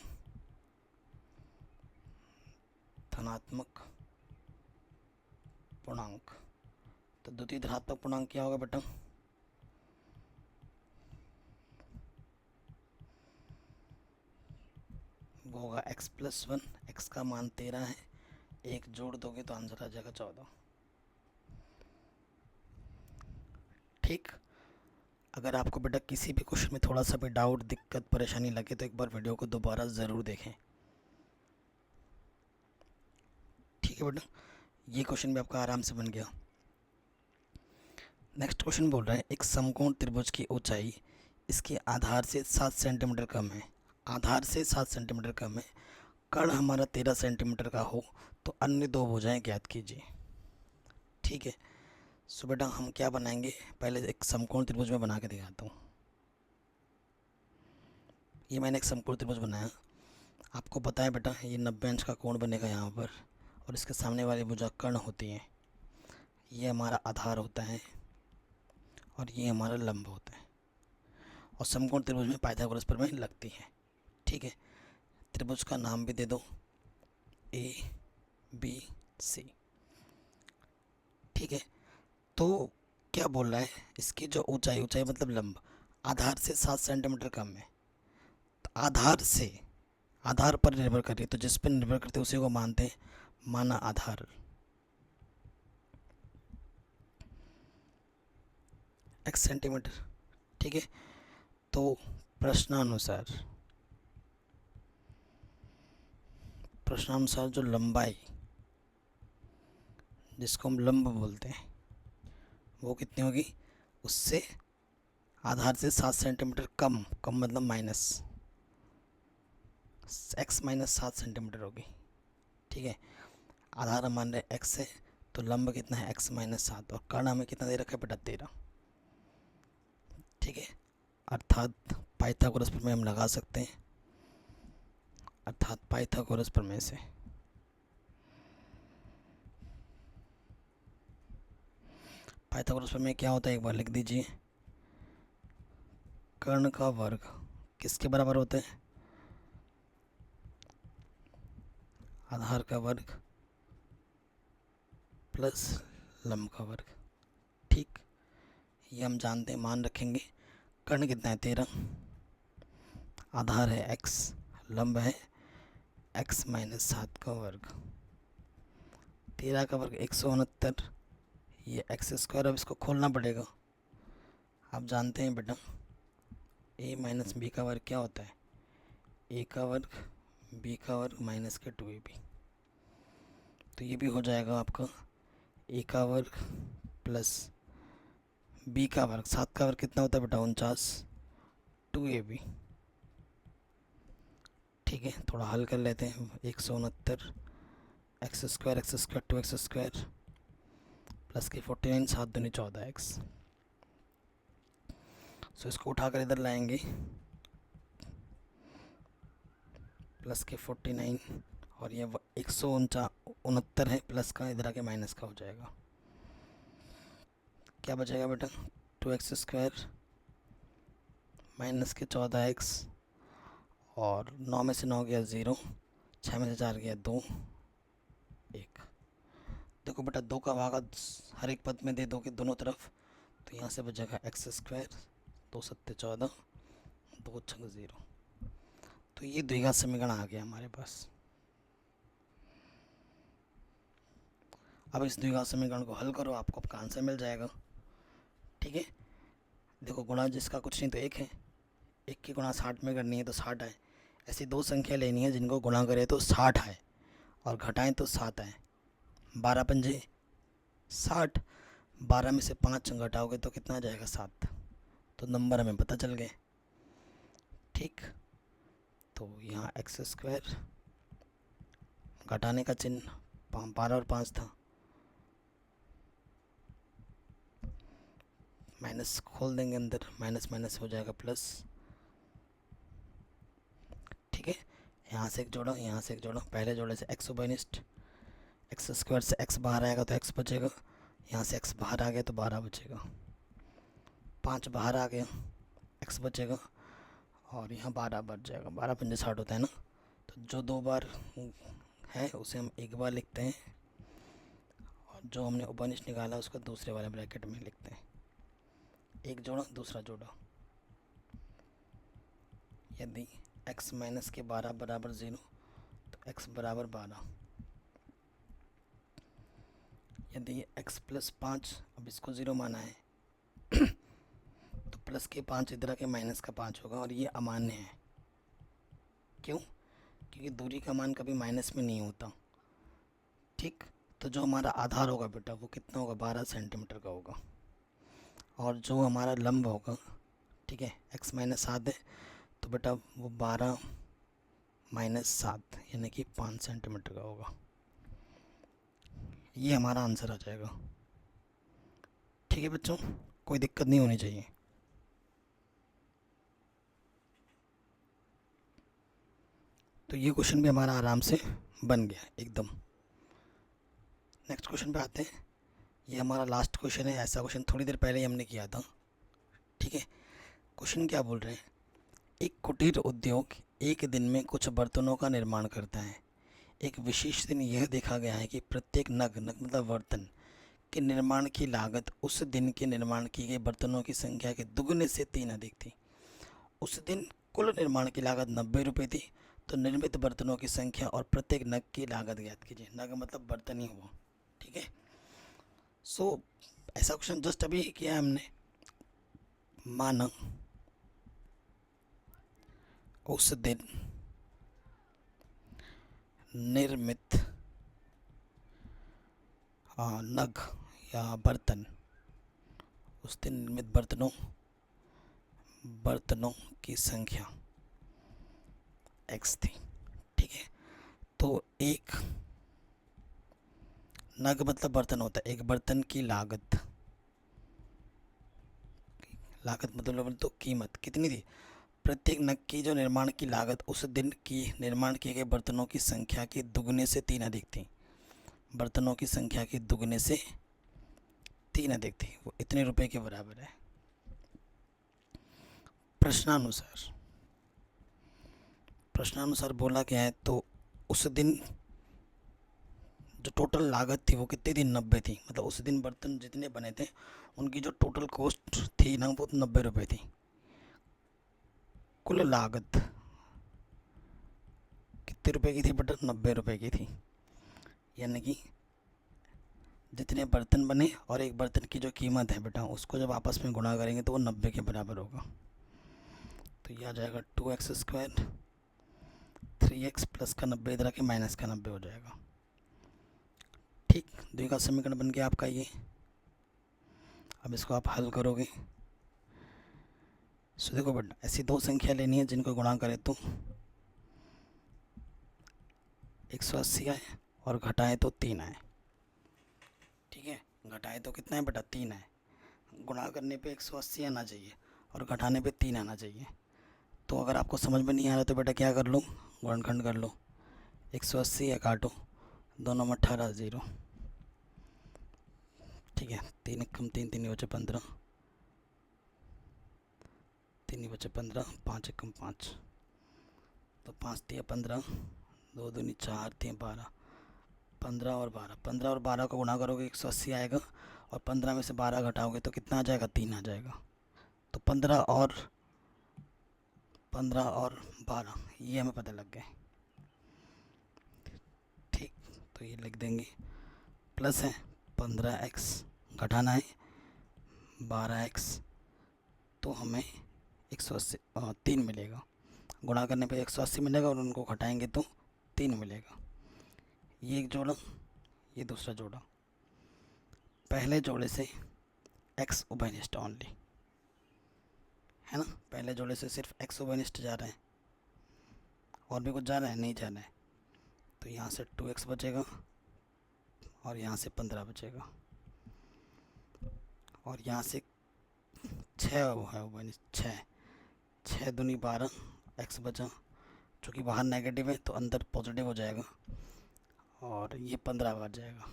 धनात्मक पूर्णांक। तो द्वितीय धनात्मक पूर्णांक क्या होगा बेटा, वो होगा x प्लस 1, x का मान 13 है, एक जोड़ दोगे तो आंसर आ जाएगा 14। ठीक, अगर आपको बेटा किसी भी क्वेश्चन में थोड़ा सा भी डाउट, दिक्कत, परेशानी लगे तो एक बार वीडियो को दोबारा ज़रूर देखें। ठीक है बेटा, ये क्वेश्चन भी आपका आराम से बन गया। नेक्स्ट क्वेश्चन बोल रहा है, एक समकोण त्रिभुज की ऊंचाई इसके आधार से 7 सेंटीमीटर कम है, आधार से 7 सेंटीमीटर कम है, कर्ण हमारा 13 सेंटीमीटर का हो तो अन्य दो भुजाएं ज्ञात कीजिए। ठीक है, सो बेटा हम क्या बनाएंगे, पहले एक समकोण त्रिभुज में बना के दिखाता हूँ। ये मैंने एक समकोण त्रिभुज बनाया। आपको पता है बेटा ये 90 अंश का कोण बनेगा यहाँ पर, और इसके सामने वाली भुजा कर्ण होती है। ये हमारा आधार होता है और ये हमारा लंब होता है, और समकोण त्रिभुज में पाइथागोरस प्रमेय लगती है। ठीक है, त्रिभुज का नाम भी दे दो ABC। ठीक है, तो क्या बोल रहा है, इसकी जो ऊंचाई, ऊंचाई मतलब लंब, आधार से 7 सेंटीमीटर कम है। तो आधार से, आधार पर निर्भर कर रही है, तो जिस पर निर्भर करते हैं उसी को मानते हैं माना आधार। x centimetre. ठीक है, तो प्रश्नानुसार जो लंबाई, जिसको हम लंब बोलते हैं, वो कितनी होगी, उससे आधार से 7 सेंटीमीटर कम, कम मतलब माइनस, x माइनस 7 सेंटीमीटर होगी। ठीक है, आधार हम मान रहे x है, तो लंब कितना है x माइनस 7, और कर्ण हमें कितना दे रखा है बेटा 13। ठीक है, अर्थात पाइथागोरस प्रमेय हम लगा सकते हैं, अर्थात पाइथागोरस प्रमेय से पाइथागोरस प्रमेय क्या होता है एक बार लिख दीजिए। कर्ण का वर्ग किसके बराबर होता है, आधार का वर्ग प्लस लंब का वर्ग। ठीक, ये हम जानते हैं, मान रखेंगे। कर्ण कितना है 13, आधार है x, लंब है x माइनस 7 का वर्ग। 13 का वर्ग 169, ये एक्स स्क्वायर। अब इसको खोलना पड़ेगा। आप जानते हैं बेटा a माइनस बी का वर्ग क्या होता है, a का वर्ग b का वर्ग माइनस के 2ab। तो ये भी हो जाएगा आपका a का वर्ग प्लस b का वर्ग, 7 का वर्ग कितना होता है बेटा 49, 2ab। ठीक है, थोड़ा हल कर लेते हैं। 169 x square 2x square plus के 49, 7 दूनी 14x। सो इसको उठाकर इधर लाएंगे, प्लस के 49, और ये 169 है, प्लस का इधर आके माइनस का हो जाएगा। क्या बचेगा बेटा 2x स्क्वायर माइनस के 14x, और 9 में से 9 गया 0, 6 में से 4 गया 2, 1। देखो बेटा 2 का भागा हर एक पद में दे दो कि दोनों तरफ, तो यहाँ से बचेगा एक्स स्क्वायर 2 सत्ते 14, 2 छक 0। तो ये द्विघात समीकरण आ गया हमारे पास। अब इस द्विघात समीकरण को हल करो, आपको आपका आंसर मिल जाएगा। ठीक है, देखो गुणा जिसका कुछ नहीं तो 1 है, 1 की गुणा 60 में करनी है तो 60 है। ऐसी दो संख्या लेनी है जिनको गुणा करें तो 60 है और घटाएं तो 7 है। 12 पंजे 60, 12 में से 5 घटाओगे तो कितना आ जाएगा 7। तो नंबर हमें पता चल गए। ठीक, तो यहाँ एक्स स्क्वायर, घटाने का चिन्ह 12 और 5 था, माइनस खोल देंगे अंदर, माइनस माइनस हो जाएगा प्लस। ठीक है, यहाँ से एक जोड़ो, यहाँ से एक जोड़ो, पहले जोड़े से एक्स उभयनिष्ठ, एक्स स्क्वायर से एक्स बाहर आएगा तो एक्स बचेगा, यहाँ से एक्स बाहर आ गया तो 12 बचेगा, 5 बाहर आ गया एक्स बचेगा, और यहाँ 12 बच जाएगा। 12 पंजे 60 होता है ना, तो जो 2 बार है उसे हम एक बार लिखते हैं, और जो हमने उपनिष्ठ निकाला उसको दूसरे वाले ब्रैकेट में लिखते हैं। एक जोड़ा दूसरा जोड़ा, यदि x माइनस के 12 बराबर 0 तो x बराबर 12। यदि x प्लस 5, अब इसको 0 माना है तो प्लस के 5 इधर के माइनस का 5 होगा, और ये अमान्य है। क्यों? क्योंकि दूरी का मान कभी माइनस में नहीं होता। ठीक, तो जो हमारा आधार होगा बेटा वो कितना होगा 12 सेंटीमीटर का होगा, और जो हमारा लंब होगा, ठीक है, x माइनस 7 है तो बेटा वो 12 माइनस 7 यानी कि 5 सेंटीमीटर का होगा। ये हमारा आंसर आ जाएगा। ठीक है बच्चों, कोई दिक्कत नहीं होनी चाहिए। तो ये क्वेश्चन भी हमारा आराम से बन गया एकदम। नेक्स्ट क्वेश्चन पे आते हैं। ये हमारा लास्ट क्वेश्चन है। ऐसा क्वेश्चन थोड़ी देर पहले ही हमने किया था। ठीक है, क्वेश्चन क्या बोल रहे हैं, एक कुटीर उद्योग एक दिन में कुछ बर्तनों का निर्माण करता है। एक विशेष दिन यह देखा गया है कि प्रत्येक नग नग मतलब बर्तन के निर्माण की लागत उस दिन के निर्माण की गए बर्तनों की संख्या के दुगने से 3 अधिक थी। उस दिन कुल निर्माण की लागत 90 रुपये थी। तो निर्मित बर्तनों की संख्या और प्रत्येक नग की लागत ज्ञात कीजिए। नग मतलब बर्तन ही हुआ। ठीक है, सो ऐसा क्वेश्चन जस्ट अभी किया है हमने। माना उस दिन निर्मित नग या बर्तन, उस दिन निर्मित बर्तनों की संख्या x थी। ठीक है, तो एक नग मतलब बर्तन होता है। एक बर्तन की लागत मतलब तो कीमत कितनी थी, प्रत्येक नग की जो निर्माण की लागत उस दिन की निर्माण किए गए बर्तनों की संख्या के दुगने से 3 अधिक थी। बर्तनों की संख्या के दुगने से 3 अधिक थी, वो इतने रुपए के बराबर है। प्रश्नानुसार बोला क्या है, तो उस दिन जो टोटल लागत थी वो कितनी थी, 90 थी। मतलब उस दिन बर्तन जितने बने थे उनकी जो टोटल कॉस्ट थी ना वो 90 रुपये थी। कुल लागत कितने रुपए की थी बेटा, 90 रुपये की थी। यानी कि जितने बर्तन बने और एक बर्तन की जो कीमत है बेटा उसको जब आपस में गुणा करेंगे तो वो 90 के बराबर होगा। तो ये आ जाएगा 2x² 3x प्लस का 90 इधर आके माइनस का 90 हो जाएगा। ठीक, द्विघात समीकरण बन गया आपका ये। अब इसको आप हल करोगे। सो देखो बेटा, ऐसी दो संख्या लेनी है जिनको गुणा करें तो 180 आए और घटाएं तो 3 आए। ठीक है, घटाएं तो कितना है बेटा, 3 आए। गुणा करने पे 180 आना चाहिए और घटाने पे 3 आना चाहिए। तो अगर आपको समझ में नहीं आ रहा तो बेटा क्या कर लो, गुणनखंड कर लो। 180 या काटो, दोनों में 18 0। ठीक है, 3 कम 3 3 बचे 15, 3 बचे 15, 5 कम 5, तो 5 दिया 15, 2 दूनी 4 दिए 12, 15 और 12, 15 और 12 को गुणा करोगे 180 आएगा और 15 में से 12 घटाओगे तो कितना आ जाएगा, 3 आ जाएगा। तो 15 और 12 ये हमें पता लग गए। ठीक, तो ये लिख देंगे, प्लस है 15x, घटाना है 12x, तो हमें 180 3 मिलेगा। गुणा करने पे 180 मिलेगा और उनको घटाएंगे तो 3 मिलेगा। ये एक जोड़ा, ये दूसरा जोड़ा। पहले जोड़े से x उभयनिष्ठ ओनली है ना, पहले जोड़े से सिर्फ x उभयनिष्ठ जा रहा है, और भी कुछ जा रहा है, नहीं जा रहा है। तो यहाँ से 2x बचेगा और यहाँ से 15 बचेगा और यहाँ से 6 है उभयनिष्ठ, 6 दूनी 12, x बचा, चूँकि बाहर नेगेटिव है तो अंदर पॉजिटिव हो जाएगा और ये 15 बच जाएगा।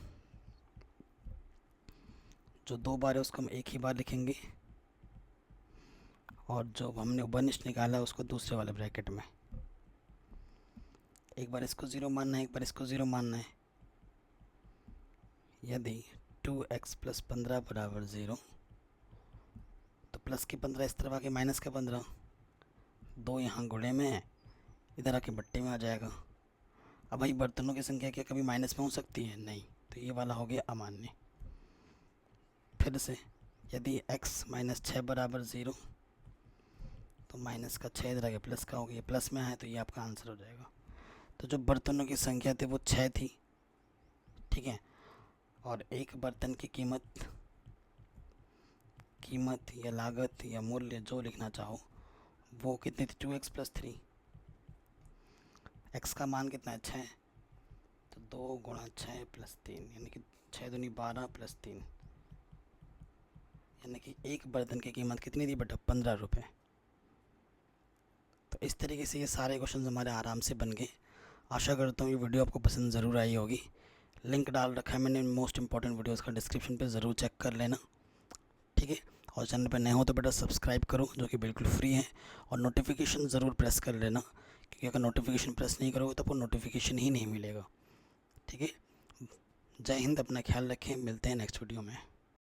जो 2 बार है उसको हम एक ही बार लिखेंगे और जो हमने उभयनिष्ठ निकाला है उसको दूसरे वाले ब्रैकेट में। एक बार इसको 0 मानना है, एक बार इसको 0 मानना है। यदि 2x प्लस 15 बराबर 0, तो प्लस की 15 इस तरफ आके माइनस का 15, 2 यहाँ गुणे में है, इधर आके बट्टे में आ जाएगा। अब भाई बर्तनों की संख्या क्या कभी माइनस में हो सकती है, नहीं, तो ये वाला हो गया अमान्य। फिर से यदि x माइनस 6 बराबर 0, तो माइनस का 6 इधर आके प्लस का हो गया, प्लस में आए तो ये आपका आंसर हो जाएगा। तो जो बर्तनों की संख्या थी वो 6 थी। ठीक है, और एक बर्तन की कीमत या लागत या मूल्य जो लिखना चाहो वो कितनी थी, 2x प्लस 3। x का मान कितना है, 6, तो 2 गुणा 6 प्लस 3, यानी कि 6 दूनी 12 प्लस 3, यानी कि एक बर्तन की कीमत कितनी थी बेटा? 15 रुपये। तो इस तरीके से ये सारे क्वेश्चन हमारे आराम से बन गए। आशा करता हूँ ये वीडियो आपको पसंद ज़रूर आई होगी। लिंक डाल रखा है मैंने मोस्ट इंपॉर्टेंट वीडियोस का, डिस्क्रिप्शन पे ज़रूर चेक कर लेना, ठीक है। और चैनल पर नए हो तो बेटा सब्सक्राइब करो, जो कि बिल्कुल फ्री है, और नोटिफिकेशन ज़रूर प्रेस कर लेना, क्योंकि अगर नोटिफिकेशन प्रेस नहीं करोगे तो आपको नोटिफिकेशन ही नहीं मिलेगा, ठीक है। जय हिंद, अपना ख्याल रखें, मिलते हैं नेक्स्ट वीडियो में।